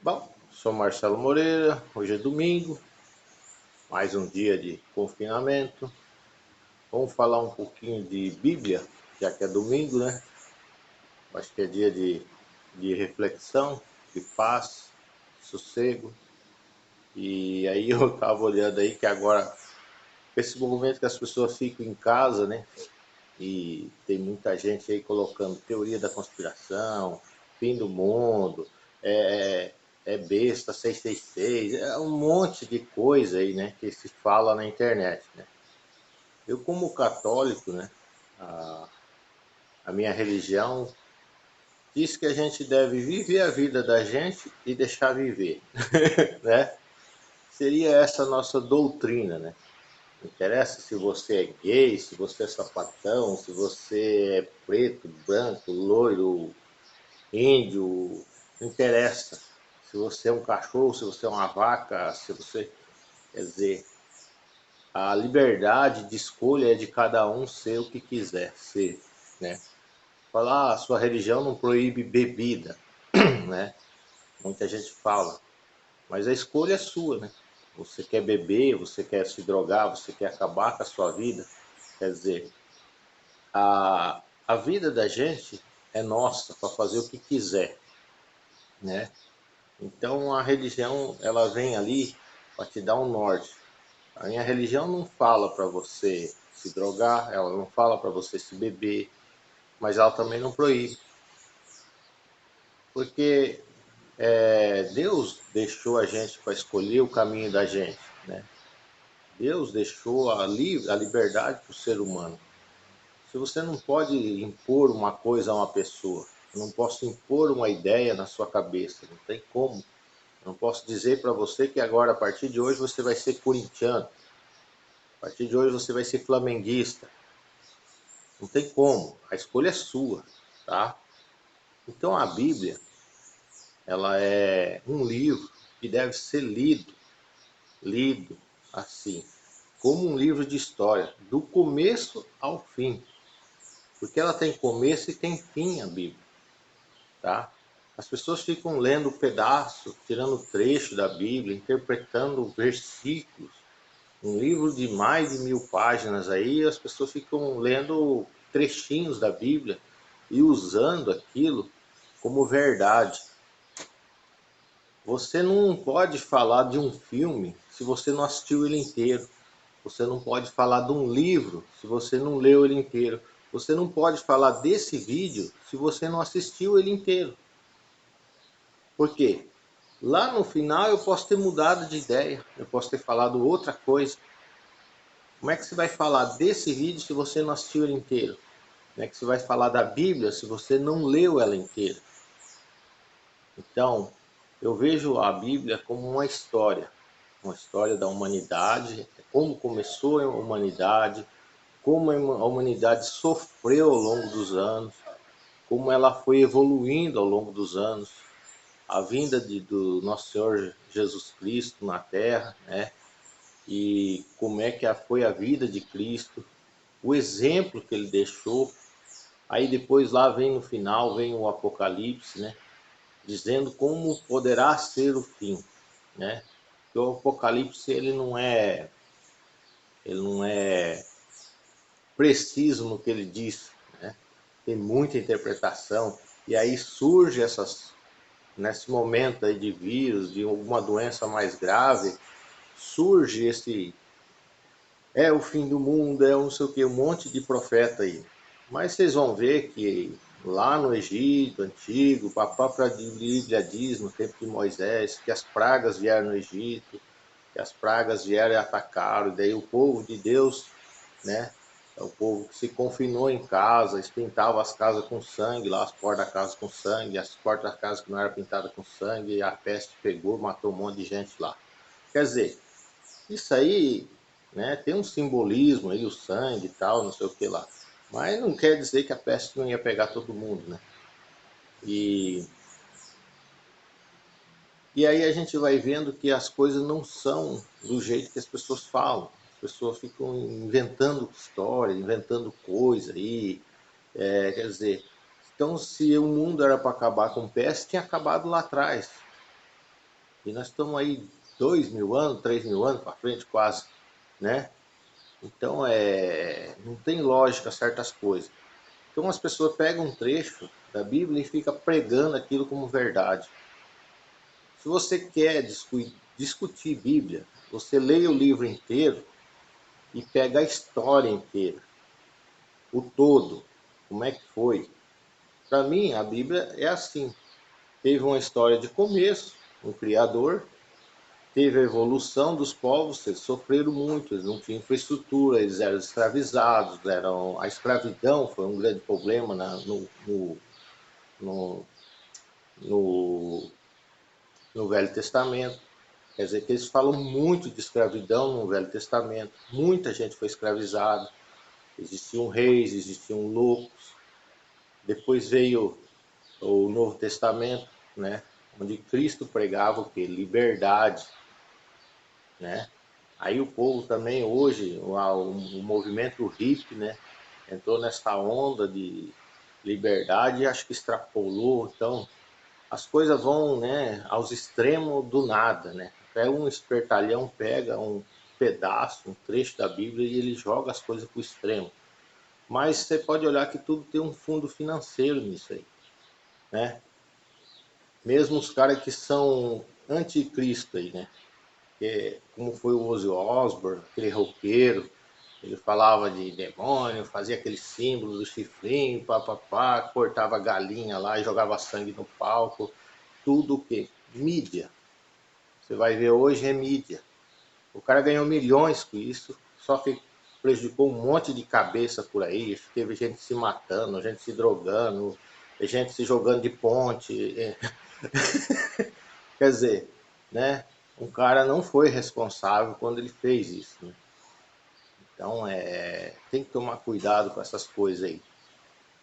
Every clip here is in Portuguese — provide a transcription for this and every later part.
Bom, sou Marcelo Moreira, hoje é domingo, mais um dia de confinamento. Vamos falar um pouquinho de Bíblia, já que é domingo, né? Acho que é dia de reflexão, de paz, sossego. E aí eu estava olhando aí que agora, esse momento que as pessoas ficam em casa, né? E tem muita gente aí colocando teoria da conspiração, fim do mundo, é besta 666, é um monte de coisa aí, né, que se fala na internet, né. Eu como católico, né, a, a minha religião diz que a gente deve viver a vida da gente e deixar viver, né. Seria essa a nossa doutrina, né. Não interessa se você é gay, se você é sapatão, se você é preto, branco, loiro, índio, não interessa. Se você é um cachorro, se você é uma vaca, se você. Quer dizer, a liberdade de escolha é de cada um ser o que quiser ser, né? Falar, a sua religião não proíbe bebida, né? Muita gente fala, mas a escolha é sua, né? Você quer beber, você quer se drogar, você quer acabar com a sua vida. Quer dizer, a vida da gente é nossa para fazer o que quiser, né? Então a religião ela vem ali para te dar um norte. A minha religião não fala para você se drogar, ela não fala para você se beber, mas ela também não proíbe, porque Deus deixou a gente para escolher o caminho da gente, né? Deus deixou a liberdade para o ser humano. Se você não pode impor uma coisa a uma pessoa, eu não posso impor uma ideia na sua cabeça, não tem como. Eu não posso dizer para você que agora, a partir de hoje, você vai ser corintiano, a partir de hoje você vai ser flamenguista. Não tem como, a escolha é sua, tá? Então a Bíblia, ela é um livro que deve ser lido assim, como um livro de história, do começo ao fim, porque ela tem começo e tem fim a Bíblia, tá? As pessoas ficam lendo pedaço, tirando trecho da Bíblia, interpretando versículos, um livro de mais de 1000 páginas aí, as pessoas ficam lendo trechinhos da Bíblia e usando aquilo como verdade. Você não pode falar de um filme se você não assistiu ele inteiro. Você não pode falar de um livro se você não leu ele inteiro. Você não pode falar desse vídeo se você não assistiu ele inteiro. Por quê? Lá no final eu posso ter mudado de ideia, eu posso ter falado outra coisa. Como é que você vai falar desse vídeo se você não assistiu ele inteiro? Como é que você vai falar da Bíblia se você não leu ela inteira? Então, eu vejo a Bíblia como uma história da humanidade, como começou a humanidade, como a humanidade sofreu ao longo dos anos, como ela foi evoluindo ao longo dos anos, a vinda do nosso Senhor Jesus Cristo na Terra, né? E como é que foi a vida de Cristo, o exemplo que ele deixou. Aí depois lá vem no final, vem o Apocalipse, né? Dizendo como poderá ser o fim, né? Porque o Apocalipse ele não é preciso no que ele diz, né? Tem muita interpretação e aí surge nesse momento aí de vírus, de alguma doença mais grave, surge esse o fim do mundo, não sei o que, um monte de profeta aí. Mas vocês vão ver que lá no Egito antigo, a própria Bíblia diz, no tempo de Moisés, que as pragas vieram no Egito, que as pragas vieram e atacaram, e daí o povo de Deus, né, é o povo que se confinou em casa, pintava as casas com sangue, lá as portas da casa com sangue, as portas da casa que não eram pintadas com sangue, e a peste pegou, matou um monte de gente lá. Quer dizer, isso aí, né, tem um simbolismo aí, o sangue e tal, não sei o que lá. Mas não quer dizer que a peste não ia pegar todo mundo, né? E, e aí a gente vai vendo que as coisas não são do jeito que as pessoas falam. As pessoas ficam inventando história, inventando coisa aí. Quer dizer, então se o mundo era para acabar com peste, tinha acabado lá atrás. E nós estamos aí 2.000 anos, 3.000 anos para frente quase, né? Então não tem lógica certas coisas. Então as pessoas pegam um trecho da Bíblia e ficam pregando aquilo como verdade. Se você quer discutir Bíblia, você leia o livro inteiro e pega a história inteira, o todo, como é que foi. Para mim, a Bíblia é assim. Teve uma história de começo, um Criador, teve a evolução dos povos, eles sofreram muito, eles não tinham infraestrutura, eles eram escravizados, a escravidão foi um grande problema no, no, no Velho Testamento. Quer dizer que eles falam muito de escravidão no Velho Testamento, muita gente foi escravizada, existiam reis, existiam loucos. Depois veio o Novo Testamento, né, onde Cristo pregava o quê? Liberdade, né? Aí o povo também hoje, o movimento hippie, né, entrou nessa onda de liberdade e acho que extrapolou. Então as coisas vão, né, aos extremos do nada, né? Pega um espertalhão, pega um pedaço, um trecho da Bíblia e ele joga as coisas para o extremo. Mas você pode olhar que tudo tem um fundo financeiro nisso aí, né? Mesmo os caras que são anticristo aí, né? Como foi o Ozzy Osbourne, aquele roqueiro, ele falava de demônio, fazia aquele símbolo do chifrinho, papapá, cortava a galinha lá e jogava sangue no palco. Tudo o que? Mídia. Você vai ver hoje é mídia. O cara ganhou milhões com isso, só que prejudicou um monte de cabeça por aí. Teve gente se matando, gente se drogando, gente se jogando de ponte. Quer dizer, né? Um cara não foi responsável quando ele fez isso, né? Então tem que tomar cuidado com essas coisas aí.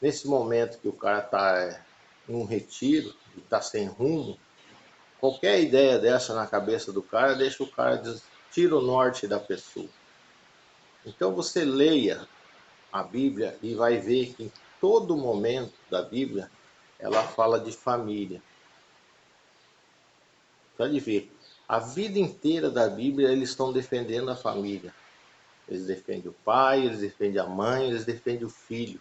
Nesse momento que o cara está em um retiro e está sem rumo, qualquer ideia dessa na cabeça do cara deixa o cara tira o norte da pessoa. Então você leia a Bíblia e vai ver que em todo momento da Bíblia ela fala de família. Pode ver, a vida inteira da Bíblia eles estão defendendo a família. Eles defendem o pai, eles defendem a mãe, eles defendem o filho.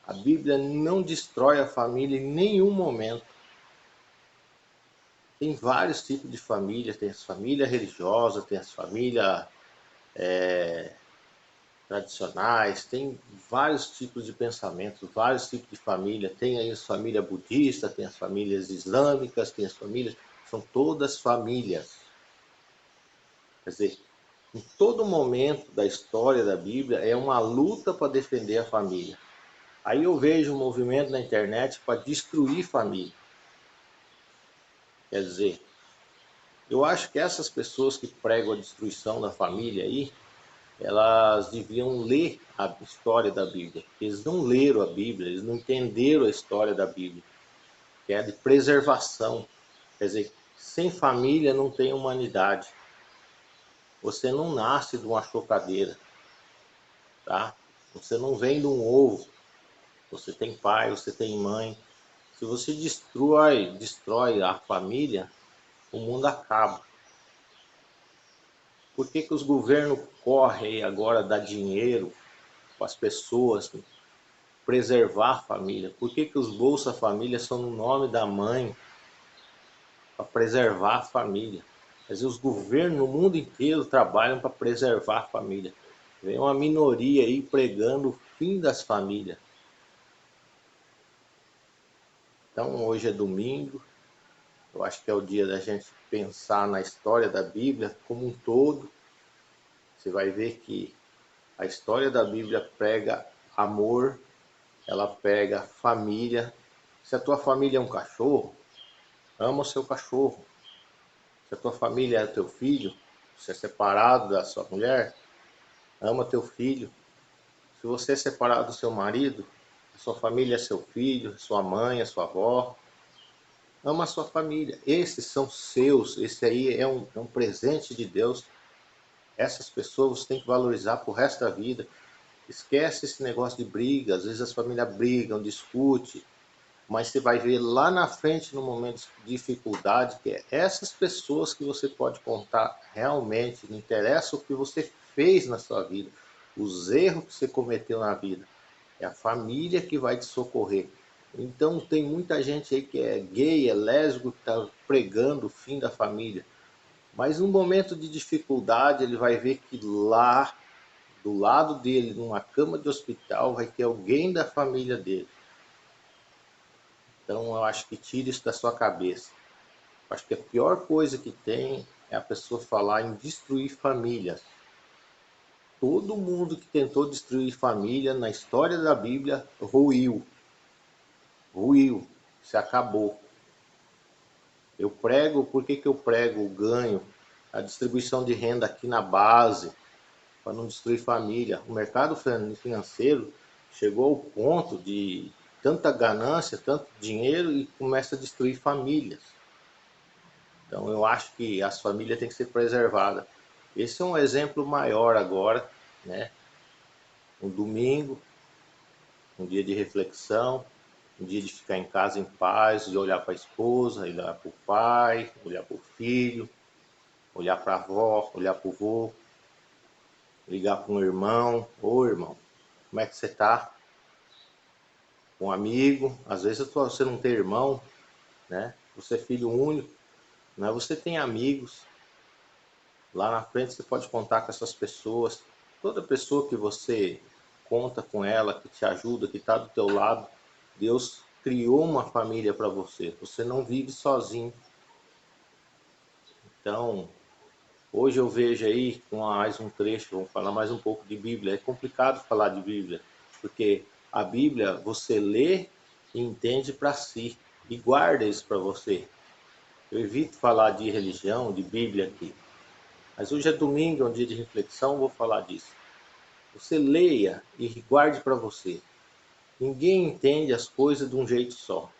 A Bíblia não destrói a família em nenhum momento. Tem vários tipos de família, tem as famílias religiosas, tem as famílias tradicionais, tem vários tipos de pensamento, vários tipos de família. Tem aí as famílias budistas, tem as famílias islâmicas, tem as famílias, são todas famílias. Quer dizer, em todo momento da história da Bíblia é uma luta para defender a família. Aí eu vejo um movimento na internet para destruir família. Quer dizer, eu acho que essas pessoas que pregam a destruição da família aí, elas deviam ler a história da Bíblia. Eles não leram a Bíblia, eles não entenderam a história da Bíblia, que é de preservação. Quer dizer, sem família não tem humanidade. Você não nasce de uma chocadeira, tá? Você não vem de um ovo. Você tem pai, você tem mãe. Se você destrói a família, o mundo acaba. Por que os governos correm agora a dar dinheiro para as pessoas preservar a família? Por que os Bolsa Família são no nome da mãe para preservar a família? Quer dizer, os governos no mundo inteiro trabalham para preservar a família. Vem uma minoria aí pregando o fim das famílias. Então hoje é domingo, eu acho que é o dia da gente pensar na história da Bíblia como um todo. Você vai ver que a história da Bíblia prega amor, ela prega família. Se a tua família é um cachorro, ama o seu cachorro. Se a tua família é teu filho, se é separado da sua mulher, ama teu filho. Se você é separado do seu marido, a sua família é seu filho, sua mãe, a sua avó. Ama a sua família. Esses são seus, esse aí é um presente de Deus. Essas pessoas você tem que valorizar pro resto da vida. Esquece esse negócio de briga, às vezes as famílias brigam, discutem. mas você vai ver lá na frente, no momento de dificuldade, que é essas pessoas que você pode contar realmente, não interessa o que você fez na sua vida, os erros que você cometeu na vida, é a família que vai te socorrer. Então tem muita gente aí que é gay, é lésbico, que está pregando o fim da família, mas num momento de dificuldade ele vai ver que lá, do lado dele, numa cama de hospital, vai ter alguém da família dele. Então eu acho que tire isso da sua cabeça. Eu acho que a pior coisa que tem é a pessoa falar em destruir famílias. Todo mundo que tentou destruir família na história da Bíblia ruiu, se acabou. Eu prego, por que eu prego o ganho, a distribuição de renda aqui na base, para não destruir família. O mercado financeiro chegou ao ponto de tanta ganância, tanto dinheiro e começa a destruir famílias. Então eu acho que as famílias têm que ser preservadas. Esse é um exemplo maior agora, né? Um domingo, um dia de reflexão, um dia de ficar em casa em paz, de olhar para a esposa, olhar para o pai, olhar para o filho, olhar para a avó, olhar para o vô, ligar para um irmão, ô irmão, como é que você tá? Um amigo, às vezes você não tem irmão, né? Você é filho único, mas você tem amigos. Lá na frente você pode contar com essas pessoas. Toda pessoa que você conta com ela, que te ajuda, que está do teu lado, Deus criou uma família para você. Você não vive sozinho. Então, hoje eu vejo aí com mais um trecho, vamos falar mais um pouco de Bíblia. É complicado falar de Bíblia, porque a Bíblia você lê e entende para si e guarda isso para você. Eu evito falar de religião, de Bíblia aqui, mas hoje é domingo, é um dia de reflexão, eu vou falar disso. Você leia e guarde para você. Ninguém entende as coisas de um jeito só.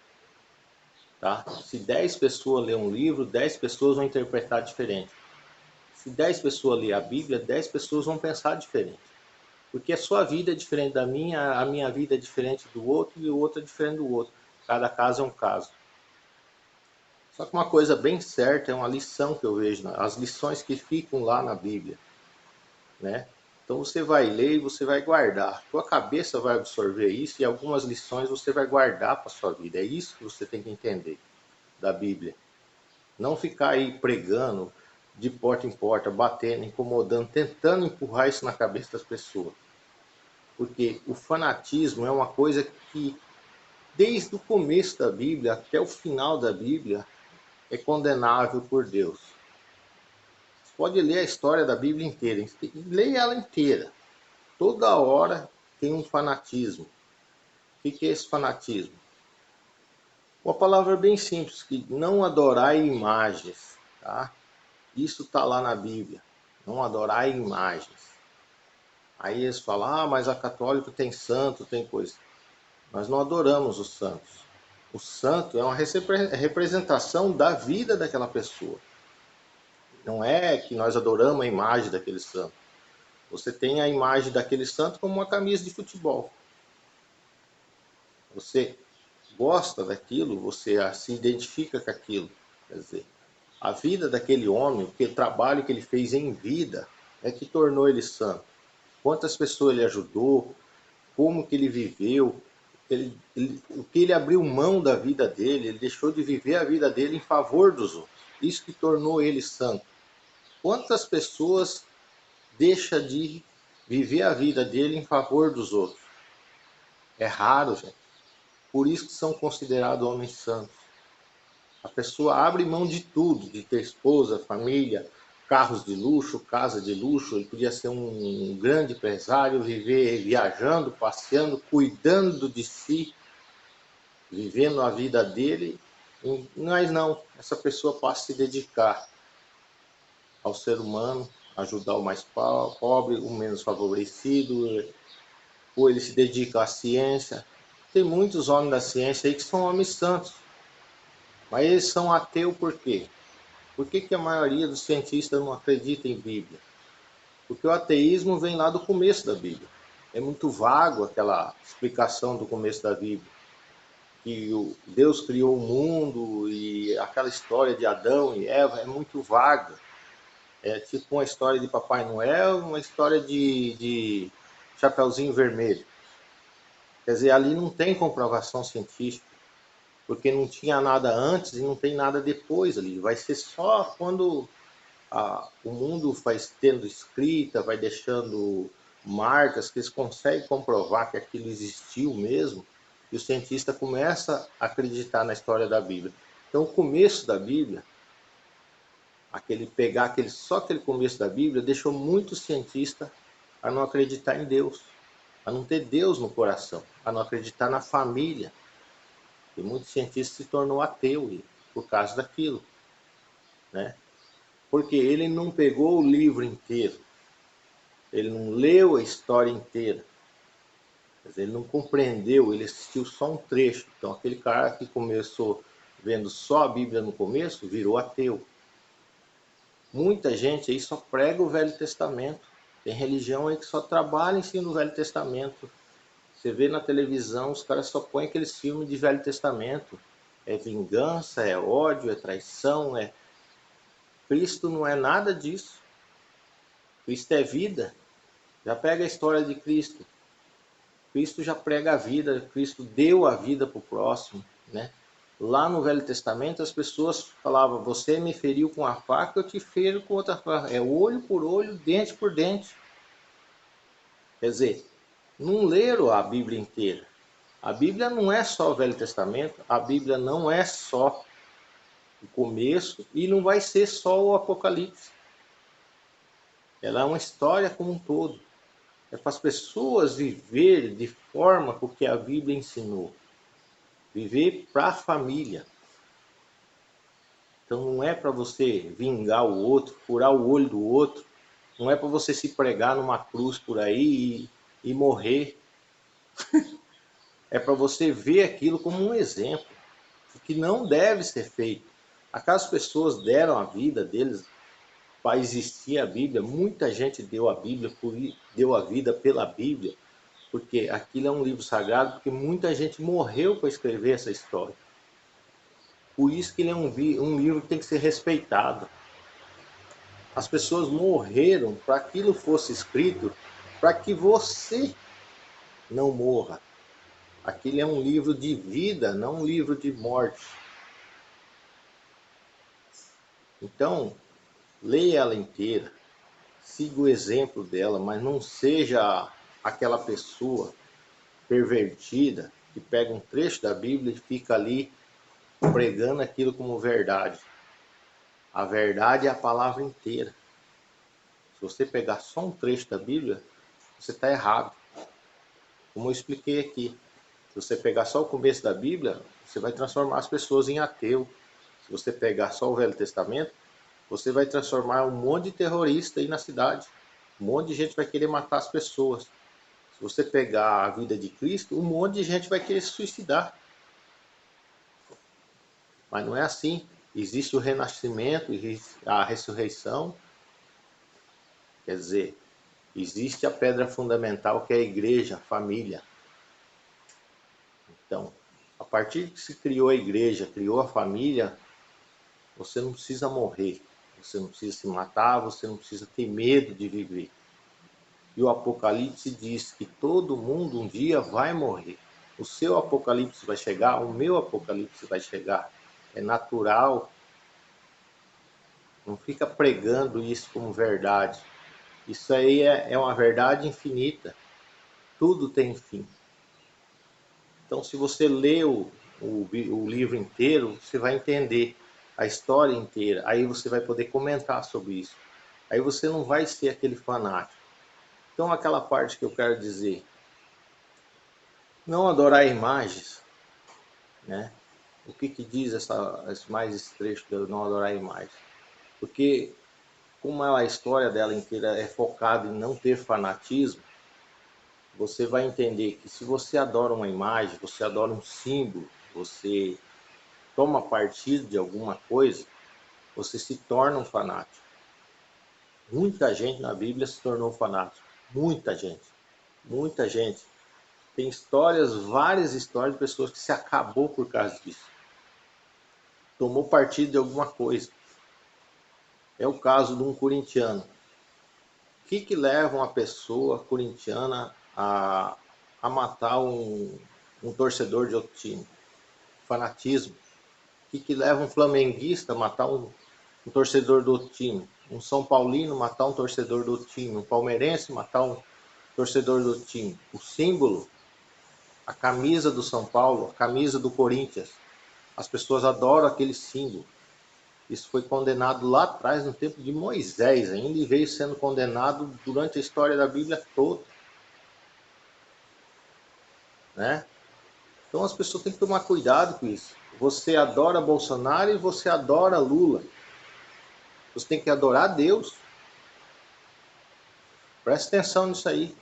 Tá? Se 10 pessoas lerem um livro, 10 pessoas vão interpretar diferente. Se 10 pessoas lerem a Bíblia, 10 pessoas vão pensar diferente. Porque a sua vida é diferente da minha, a minha vida é diferente do outro e o outro é diferente do outro. Cada caso é um caso. Só que uma coisa bem certa é uma lição que eu vejo, as lições que ficam lá na Bíblia, né? Então você vai ler e você vai guardar. Tua cabeça vai absorver isso e algumas lições você vai guardar para sua vida. É isso que você tem que entender da Bíblia. Não ficar aí pregando de porta em porta, batendo, incomodando, tentando empurrar isso na cabeça das pessoas. Porque o fanatismo é uma coisa que, desde o começo da Bíblia até o final da Bíblia, é condenável por Deus. Você pode ler a história da Bíblia inteira, leia ela inteira. Toda hora tem um fanatismo. O que é esse fanatismo? Uma palavra bem simples, que não adorai imagens. Tá? Isso está lá na Bíblia. Não adorai imagens. Aí eles falam, ah, mas a católica tem santo, tem coisa. Nós não adoramos os santos. O santo é uma representação da vida daquela pessoa. Não é que nós adoramos a imagem daquele santo. Você tem a imagem daquele santo como uma camisa de futebol. Você gosta daquilo, você se identifica com aquilo. Quer dizer, a vida daquele homem, o trabalho que ele fez em vida, é que tornou ele santo. Quantas pessoas ele ajudou, como que ele viveu, o que ele abriu mão da vida dele, ele deixou de viver a vida dele em favor dos outros. Isso que tornou ele santo. Quantas pessoas deixam de viver a vida dele em favor dos outros? É raro, gente. Por isso que são considerados homens santos. A pessoa abre mão de tudo, de ter esposa, família, carros de luxo, casa de luxo. Ele podia ser um grande empresário, viver viajando, passeando, cuidando de si, vivendo a vida dele. Mas não, essa pessoa passa a se dedicar ao ser humano, ajudar o mais pobre, o menos favorecido, ou ele se dedica à ciência. Tem muitos homens da ciência aí que são homens santos, mas eles são ateus por quê? Por que a maioria dos cientistas não acredita em Bíblia? Porque o ateísmo vem lá do começo da Bíblia. É muito vago aquela explicação do começo da Bíblia. que Deus criou o mundo e aquela história de Adão e Eva é muito vaga. É tipo uma história de Papai Noel, uma história de Chapeuzinho Vermelho. Quer dizer, ali não tem comprovação científica, porque não tinha nada antes e não tem nada depois ali. Vai ser só quando o mundo vai tendo escrita, vai deixando marcas que eles conseguem comprovar que aquilo existiu mesmo, e o cientista começa a acreditar na história da Bíblia. Então, o começo da Bíblia, só aquele começo da Bíblia, deixou muitos cientistas a não acreditar em Deus, a não ter Deus no coração, a não acreditar na família. E muitos cientistas se tornou ateu por causa daquilo, né? Porque ele não pegou o livro inteiro, ele não leu a história inteira, quer dizer, ele não compreendeu, ele assistiu só um trecho. Então aquele cara que começou vendo só a Bíblia no começo, virou ateu. Muita gente aí só prega o Velho Testamento, tem religião aí que só trabalha em cima do Velho Testamento. Você vê na televisão, os caras só põem aqueles filmes de Velho Testamento, é vingança, é ódio, é traição, Cristo não é nada disso. Cristo é vida. Já pega a história de Cristo. Cristo já prega a vida, Cristo deu a vida para o próximo, né? Lá no Velho Testamento as pessoas falavam: você me feriu com a faca, eu te fero com outra faca. É olho por olho, dente por dente. Quer dizer, não leram a Bíblia inteira. A Bíblia não é só o Velho Testamento, a Bíblia não é só o começo e não vai ser só o Apocalipse. Ela é uma história como um todo. É para as pessoas viverem de forma com que a Bíblia ensinou. Viver para a família. Então não é para você vingar o outro, furar o olho do outro. Não é para você se pregar numa cruz por aí e morrer. É para você ver aquilo como um exemplo. O que não deve ser feito. Aquelas pessoas deram a vida deles para existir a Bíblia. Muita gente deu a Bíblia, deu a vida pela Bíblia, porque aquilo é um livro sagrado, porque muita gente morreu para escrever essa história. Por isso que ele é um livro que tem que ser respeitado. As pessoas morreram para que aquilo fosse escrito, para que você não morra. Aquilo é um livro de vida, não um livro de morte. Então, leia ela inteira, siga o exemplo dela, mas não seja aquela pessoa pervertida que pega um trecho da Bíblia e fica ali pregando aquilo como verdade. A verdade é a palavra inteira. Se você pegar só um trecho da Bíblia, você está errado. Como eu expliquei aqui, se você pegar só o começo da Bíblia, você vai transformar as pessoas em ateu. Se você pegar só o Velho Testamento, você vai transformar um monte de terrorista aí na cidade. Um monte de gente vai querer matar as pessoas. Se você pegar a vida de Cristo, um monte de gente vai querer se suicidar. Mas não é assim. Existe o renascimento, a ressurreição. Quer dizer, existe a pedra fundamental que é a igreja, a família. Então, a partir que se criou a igreja, criou a família, você não precisa morrer, você não precisa se matar, você não precisa ter medo de viver. E o Apocalipse diz que todo mundo um dia vai morrer. O seu Apocalipse vai chegar, o meu Apocalipse vai chegar. É natural. Não fica pregando isso como verdade. Isso aí é uma verdade infinita. Tudo tem fim. Então, se você lê o livro inteiro, você vai entender a história inteira. Aí você vai poder comentar sobre isso. Aí você não vai ser aquele fanático. Então, aquela parte que eu quero dizer, não adorar imagens, né? O que diz esse trecho de não adorar imagens? Porque, como a história dela inteira é focada em não ter fanatismo, você vai entender que se você adora uma imagem, você adora um símbolo, você toma partido de alguma coisa, você se torna um fanático. Muita gente na Bíblia se tornou fanático. Muita gente. Muita gente. Tem histórias, várias histórias de pessoas que se acabou por causa disso. Tomou partido de alguma coisa. É o caso de um corintiano. O que leva uma pessoa corintiana a matar um torcedor de outro time? Fanatismo. O que leva um flamenguista a matar um torcedor do outro time? Um São Paulino matar um torcedor do outro time? Um palmeirense matar um torcedor do outro time? O símbolo, a camisa do São Paulo, a camisa do Corinthians. As pessoas adoram aquele símbolo. Isso foi condenado lá atrás, no tempo de Moisés ainda, e veio sendo condenado durante a história da Bíblia toda. Né? Então as pessoas têm que tomar cuidado com isso. Você adora Bolsonaro e você adora Lula. Você tem que adorar Deus. Presta atenção nisso aí.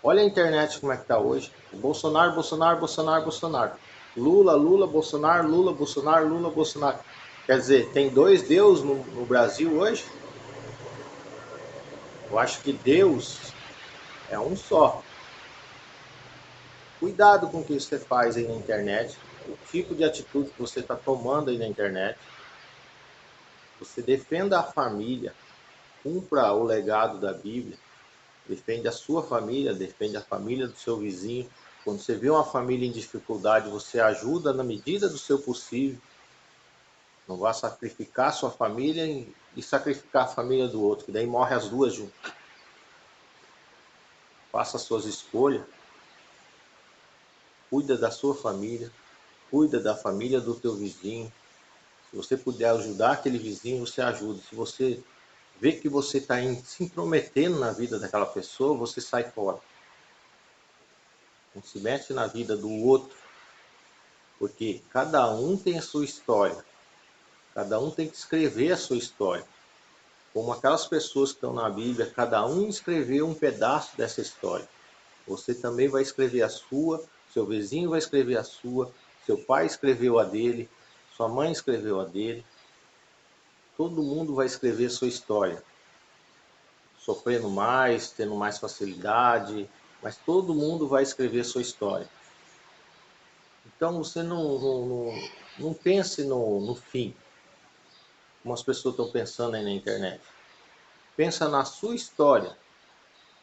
Olha a internet como é que está hoje. Bolsonaro, Bolsonaro, Bolsonaro, Bolsonaro. Lula, Lula, Bolsonaro, Lula, Bolsonaro, Lula, Bolsonaro. Quer dizer, tem dois deuses no Brasil hoje? Eu acho que Deus é um só. Cuidado com o que você faz aí na internet, o tipo de atitude que você está tomando aí na internet. Você defenda a família, cumpra o legado da Bíblia, defende a sua família, defende a família do seu vizinho. Quando você vê uma família em dificuldade, você ajuda na medida do seu possível. Não vá sacrificar a sua família e sacrificar a família do outro, que daí morre as duas juntas. Faça as suas escolhas, cuida da sua família, cuida da família do teu vizinho. Se você puder ajudar aquele vizinho, você ajuda. Se você vê que você está se intrometendo na vida daquela pessoa, você sai fora. Não se mete na vida do outro, porque cada um tem a sua história. Cada um tem que escrever a sua história. Como aquelas pessoas que estão na Bíblia, cada um escreveu um pedaço dessa história. Você também vai escrever a sua, seu vizinho vai escrever a sua, seu pai escreveu a dele, sua mãe escreveu a dele. Todo mundo vai escrever a sua história. Sofrendo mais, tendo mais facilidade, mas todo mundo vai escrever a sua história. Então você não pense no fim, como as pessoas estão pensando aí na internet. Pensa na sua história.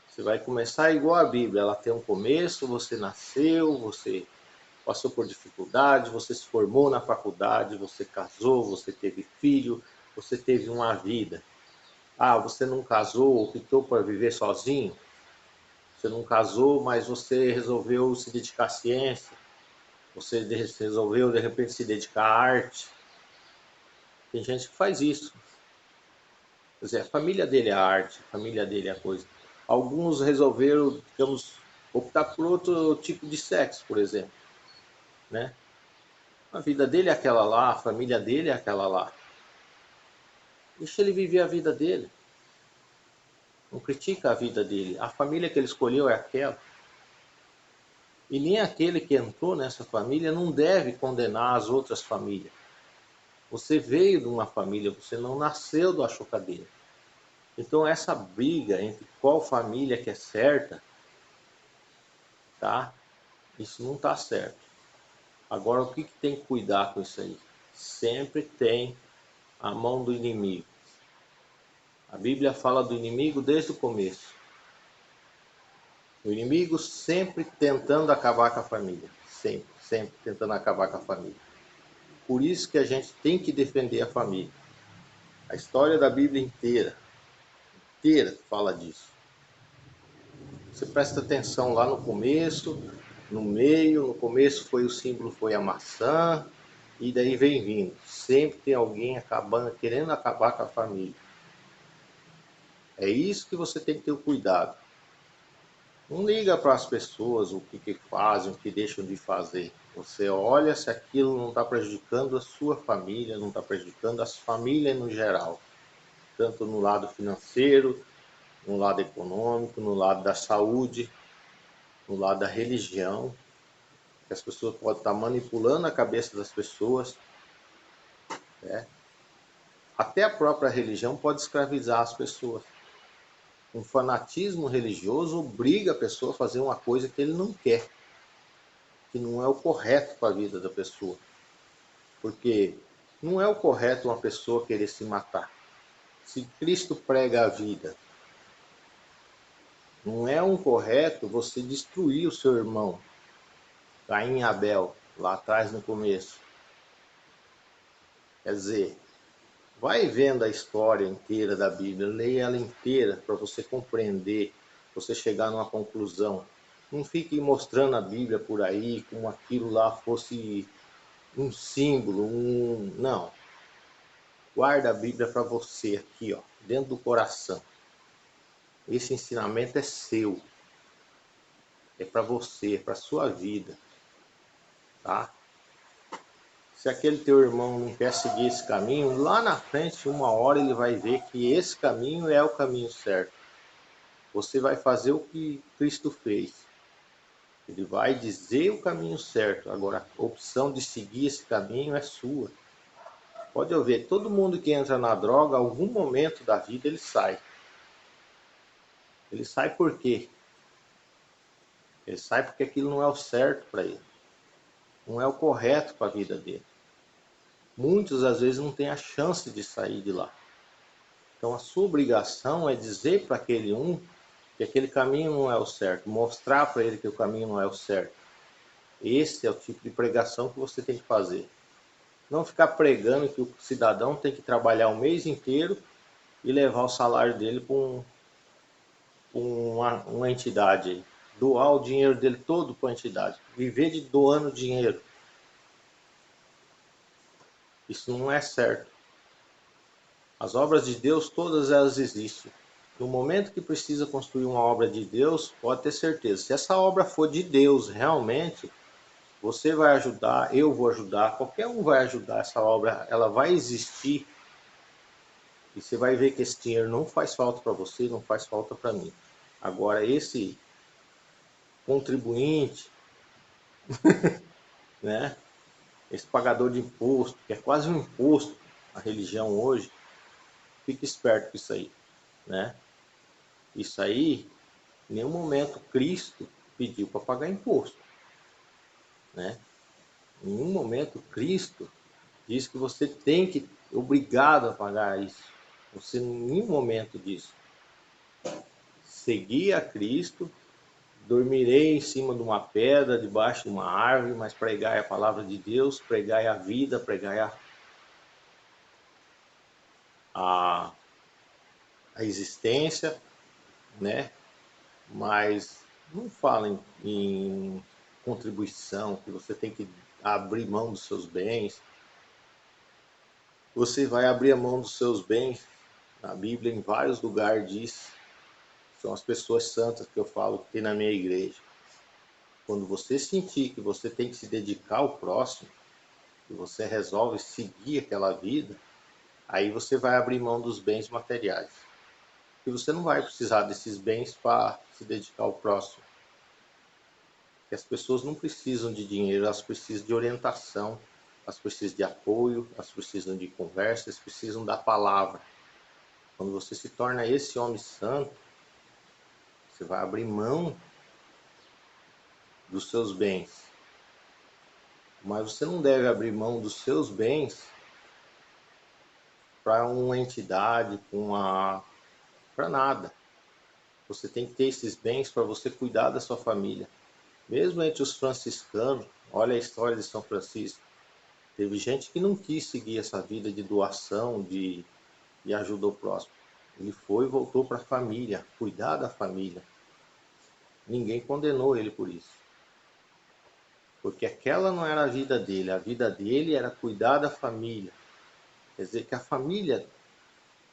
Você vai começar igual a Bíblia, ela tem um começo, você nasceu, você passou por dificuldade, você se formou na faculdade, você casou, você teve filho, você teve uma vida. Ah, você não casou, optou por viver sozinho? Você não casou, mas você resolveu se dedicar à ciência? Você resolveu, de repente, se dedicar à arte? Tem gente que faz isso. Quer dizer, a família dele é a arte, a família dele é a coisa. Alguns resolveram, digamos, optar por outro tipo de sexo, por exemplo. Né? A vida dele é aquela lá, a família dele é aquela lá. Deixa ele viver a vida dele. Não critica a vida dele. A família que ele escolheu é aquela. E nem aquele que entrou nessa família não deve condenar as outras famílias. Você veio de uma família, você não nasceu da chocadeira. Então essa briga entre qual família que é certa, tá? Isso não está certo. Agora o que tem que cuidar com isso aí? Sempre tem a mão do inimigo. A Bíblia fala do inimigo desde o começo. O inimigo sempre tentando acabar com a família. Sempre, sempre tentando acabar com a família. Por isso que a gente tem que defender a família. A história da Bíblia inteira fala disso. Você presta atenção lá no começo, no meio, no começo foi o símbolo, foi a maçã, e daí vem vindo. Sempre tem alguém acabando, querendo acabar com a família. É isso que você tem que ter o cuidado. Não liga para as pessoas o que fazem, o que deixam de fazer. Você olha se aquilo não está prejudicando a sua família, não está prejudicando as famílias no geral. Tanto no lado financeiro, no lado econômico, no lado da saúde, no lado da religião. Que as pessoas podem estar manipulando a cabeça das pessoas. Né? Até a própria religião pode escravizar as pessoas. Um fanatismo religioso obriga a pessoa a fazer uma coisa que ele não quer. que não é o correto para a vida da pessoa. Porque não é o correto uma pessoa querer se matar. Se Cristo prega a vida, não é um correto você destruir o seu irmão, Caim e Abel, lá atrás no começo. Quer dizer, vai vendo a história inteira da Bíblia, leia ela inteira para você compreender, você chegar numa conclusão. Não fique mostrando a Bíblia por aí como aquilo lá fosse um símbolo, não. Guarda a Bíblia para você aqui, ó, dentro do coração. Esse ensinamento é seu. É para você, é para sua vida, tá? Se aquele teu irmão não quer seguir esse caminho, lá na frente, uma hora ele vai ver que esse caminho é o caminho certo. Você vai fazer o que Cristo fez. Ele vai dizer o caminho certo. Agora, a opção de seguir esse caminho é sua. Pode ver, todo mundo que entra na droga, algum momento da vida ele sai. Ele sai por quê? Ele sai porque aquilo não é o certo para ele. Não é o correto para a vida dele. Muitos, às vezes, não têm a chance de sair de lá. Então, a sua obrigação é dizer para aquele que aquele caminho não é o certo. Mostrar para ele que o caminho não é o certo. Esse é o tipo de pregação que você tem que fazer. Não ficar pregando que o cidadão tem que trabalhar o mês inteiro e levar o salário dele para uma entidade aí. Doar o dinheiro dele todo para a entidade. Viver de doando dinheiro. Isso não é certo. As obras de Deus, todas elas existem. No momento que precisa construir uma obra de Deus, pode ter certeza. Se essa obra for de Deus realmente, você vai ajudar, eu vou ajudar, qualquer um vai ajudar essa obra, ela vai existir. E você vai ver que esse dinheiro não faz falta para você, não faz falta para mim. Agora, esse contribuinte, né? Esse pagador de imposto, que é quase um imposto a religião hoje, fique esperto com isso aí, né? Isso aí, em nenhum momento Cristo pediu para pagar imposto, né? Em nenhum momento Cristo diz que você tem que obrigado a pagar isso. Você em nenhum momento diz. Seguir a Cristo, dormirei em cima de uma pedra, debaixo de uma árvore, mas pregai a palavra de Deus, pregai a vida, pregai a existência, né? Mas não falem em contribuição, que você tem que abrir mão dos seus bens. Você vai abrir a mão dos seus bens. Na Bíblia, em vários lugares diz, são as pessoas santas que eu falo que tem na minha igreja. Quando você sentir que você tem que se dedicar ao próximo, que você resolve seguir aquela vida, aí você vai abrir mão dos bens materiais. E você não vai precisar desses bens para se dedicar ao próximo. Porque as pessoas não precisam de dinheiro, elas precisam de orientação, elas precisam de apoio, elas precisam de conversa, elas precisam da palavra. Quando você se torna esse homem santo, você vai abrir mão dos seus bens. Mas você não deve abrir mão dos seus bens para uma entidade, para nada. Você tem que ter esses bens para você cuidar da sua família. Mesmo entre os franciscanos, olha a história de São Francisco. Teve gente que não quis seguir essa vida de doação, de ajuda ao próximo. Ele foi e voltou para a família, cuidar da família. Ninguém condenou ele por isso. Porque aquela não era a vida dele era cuidar da família. Quer dizer que a família,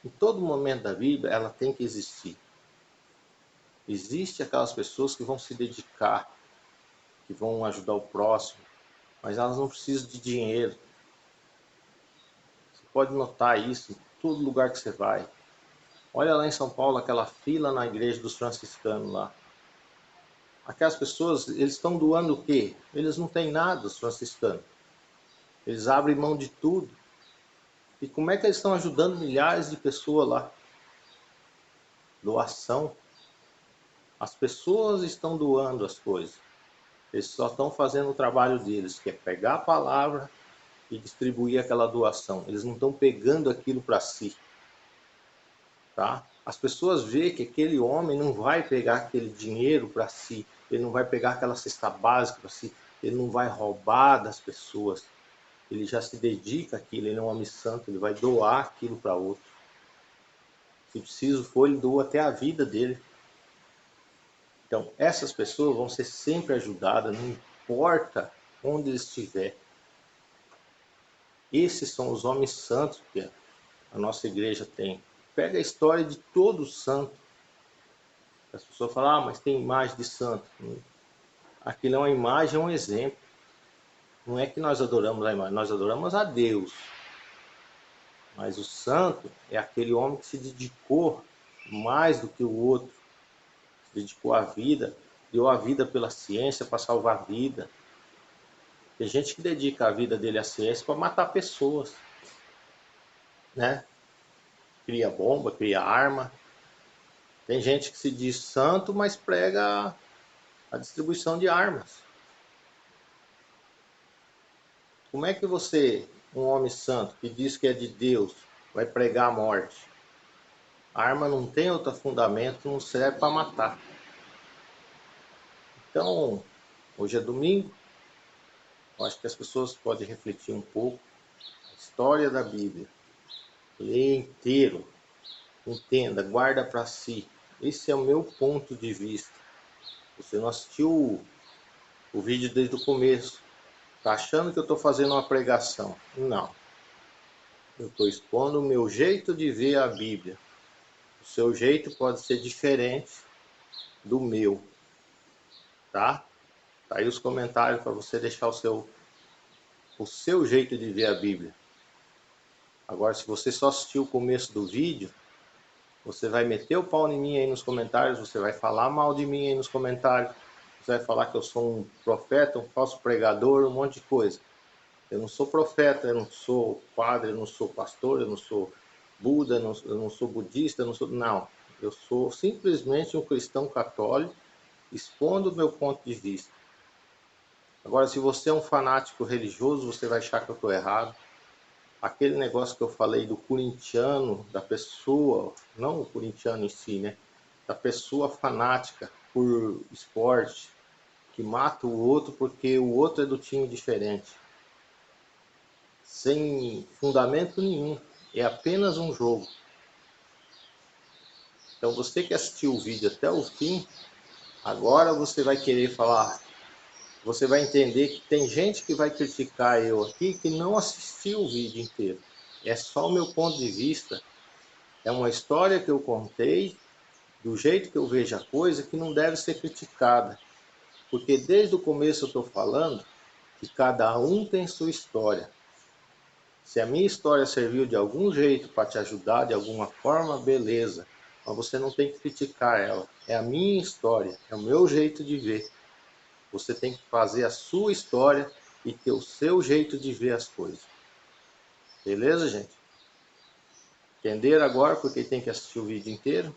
em todo momento da Bíblia, ela tem que existir. Existem aquelas pessoas que vão se dedicar, que vão ajudar o próximo, mas elas não precisam de dinheiro. Você pode notar isso em todo lugar que você vai. Olha lá em São Paulo, aquela fila na igreja dos franciscanos lá. Aquelas pessoas, eles estão doando o quê? Eles não têm nada, os franciscanos. Eles abrem mão de tudo. E como é que eles estão ajudando milhares de pessoas lá? Doação. As pessoas estão doando as coisas. Eles só estão fazendo o trabalho deles, que é pegar a palavra e distribuir aquela doação. Eles não estão pegando aquilo para si, tá? As pessoas veem que aquele homem não vai pegar aquele dinheiro para si, ele não vai pegar aquela cesta básica para si, ele não vai roubar das pessoas, ele já se dedica àquilo, ele é um homem santo, ele vai doar aquilo para outro. Se preciso for, ele doa até a vida dele. Então, essas pessoas vão ser sempre ajudadas, não importa onde eles estiverem. Esses são os homens santos que a nossa igreja tem. Pega a história de todo santo. As pessoas falam, ah, mas tem imagem de santo. Aquilo é uma imagem, é um exemplo. Não é que nós adoramos a imagem, nós adoramos a Deus. Mas o santo é aquele homem que se dedicou mais do que o outro. Se dedicou à vida, deu a vida pela ciência para salvar a vida. Tem gente que dedica a vida dele à ciência para matar pessoas, né? Cria bomba, cria arma. Tem gente que se diz santo, mas prega a distribuição de armas. Como é que você, um homem santo, que diz que é de Deus, vai pregar a morte? A arma não tem outro fundamento, não serve para matar. Então, hoje é domingo, eu acho que as pessoas podem refletir um pouco a história da Bíblia. Leia inteiro, entenda, guarda para si. Esse é o meu ponto de vista. Você não assistiu o vídeo desde o começo, está achando que eu estou fazendo uma pregação. Não. Eu estou expondo o meu jeito de ver a Bíblia. O seu jeito pode ser diferente do meu, tá? Tá aí os comentários para você deixar o seu jeito de ver a Bíblia. Agora, se você só assistiu o começo do vídeo, você vai meter o pau em mim aí nos comentários, você vai falar mal de mim aí nos comentários, você vai falar que eu sou um profeta, um falso pregador, um monte de coisa. Eu não sou profeta, eu não sou padre, eu não sou pastor, eu não sou Buda, eu não sou budista, eu não sou... Não, eu sou simplesmente um cristão católico expondo o meu ponto de vista. Agora, se você é um fanático religioso, você vai achar que eu estou errado. Aquele negócio que eu falei do corintiano, da pessoa, não o corintiano em si, né? Da pessoa fanática por esporte, que mata o outro porque o outro é do time diferente. Sem fundamento nenhum. É apenas um jogo. Então você que assistiu o vídeo até o fim, agora você vai querer falar, você vai entender que tem gente que vai criticar eu aqui que não assistiu o vídeo inteiro. É só o meu ponto de vista, é uma história que eu contei, do jeito que eu vejo a coisa, que não deve ser criticada. Porque desde o começo eu estou falando que cada um tem sua história. Se a minha história serviu de algum jeito para te ajudar de alguma forma, beleza. Mas você não tem que criticar ela. É a minha história, é o meu jeito de ver. Você tem que fazer a sua história e ter o seu jeito de ver as coisas. Beleza, gente? Entenderam agora porque tem que assistir o vídeo inteiro?